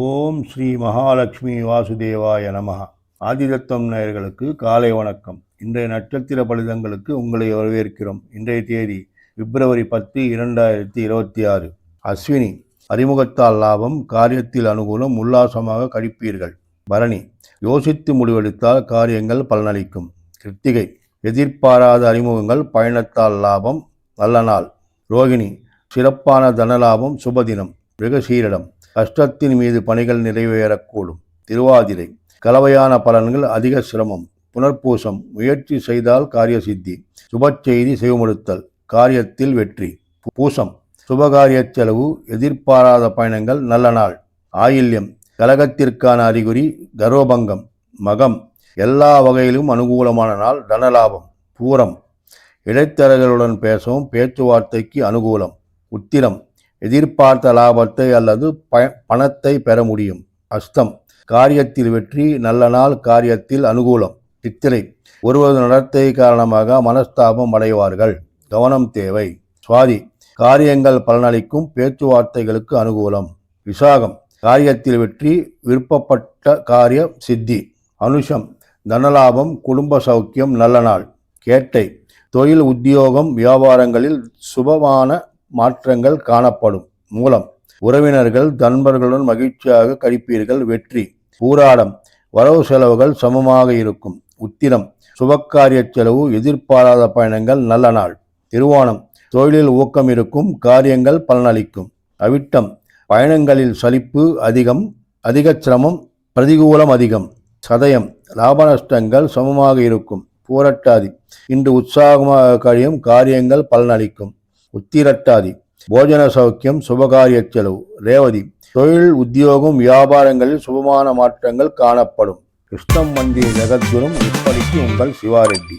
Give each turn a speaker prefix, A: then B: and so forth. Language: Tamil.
A: ஓம் ஸ்ரீ மகாலட்சுமி வாசுதேவாய நமஹ. ஆதிதத்தம் நேயர்களுக்கு காலை வணக்கம். இன்றைய நட்சத்திர பலிதங்களுக்கு உங்களை வரவேற்கிறோம். இன்றைய தேதி பிப்ரவரி 10, 2026. அஸ்வினி, அறிமுகத்தால் லாபம், காரியத்தில் அனுகூலம், உல்லாசமாக கழிப்பீர்கள். பரணி, யோசித்து முடிவெடுத்தால் காரியங்கள் பலனளிக்கும். கிருத்திகை, எதிர்பாராத அறிமுகங்கள், பயணத்தால் லாபம், நல்ல நாள். ரோகிணி, சிறப்பான தனலாபம், சுபதினம். மிருகசீரிடம், கஷ்டத்தின் மீது பணிகள் நிறைவேறக்கூடும். திருவாதிரை, கலவையான பலன்கள், அதிக சிரமம். புனர்பூசம், முயற்சி செய்தால் காரிய சித்தி. சுபச்செய்தி செவிமடுத்தல், காரியத்தில் வெற்றி. பூசம், சுபகாரிய செலவு, எதிர்பாராத பயணங்கள், நல்ல நாள். ஆயில்யம், கலகத்திற்கான அறிகுறி, கர்வபங்கம். மகம், எல்லா வகையிலும் அனுகூலமான நாள், தனலாபம். பூரம், இடைத்தரகர்களுடன் பேசவும், பேச்சுவார்த்தைக்கு அனுகூலம். உத்திரம், எதிர்பார்த்த லாபத்தை அல்லது பணத்தை பெற முடியும். அஸ்தம், காரியத்தில் வெற்றி, நல்ல நாள், காரியத்தில் அனுகூலம். சித்திரை, ஒருவரது நடத்தை காரணமாக மனஸ்தாபம் அடைவார்கள், கவனம் தேவை. சுவாதி, காரியங்கள் பலனளிக்கும், பேச்சுவார்த்தைகளுக்கு அனுகூலம். விசாகம், காரியத்தில் வெற்றி, விருப்பப்பட்ட காரிய சித்தி. அனுஷம், தனலாபம், குடும்ப சௌக்கியம், நல்ல நாள். கேட்டை, தொழில், உத்தியோகம், வியாபாரங்களில் சுபமான மாற்றங்கள் காணப்படும். மூலம், உறவினர்கள் நண்பர்களுடன் மகிழ்ச்சியாக கழிப்பீர்கள், வெற்றி. பூராடம், வரவு செலவுகள் சமமாக இருக்கும். உத்திரம், சுபகாரிய செலவு, எதிர்பாராத பயணங்கள், நல்ல நாள். திருவோணம், தொழிலில் ஊக்கம் இருக்கும், காரியங்கள் பலனளிக்கும். அவிட்டம், பயணங்களில் சலிப்பு அதிகம், அதிக சிரமம், பிரதிகூலம் அதிகம். சதயம், லாப நஷ்டங்கள் சமமாக இருக்கும். பூரட்டாதி, இன்று உற்சாகமாக கழியும், காரியங்கள் பலனளிக்கும். உத்திரட்டாதி, போஜன சௌக்கியம், சுபகாரிய செலவு. ரேவதி, தொழில், உத்தியோகம், வியாபாரங்களில் சுபமான மாற்றங்கள் காணப்படும். கிருஷ்ணம் மந்திர ஜெகத்குரும் இப்படிக்கு உங்கள் சிவாரெட்டி.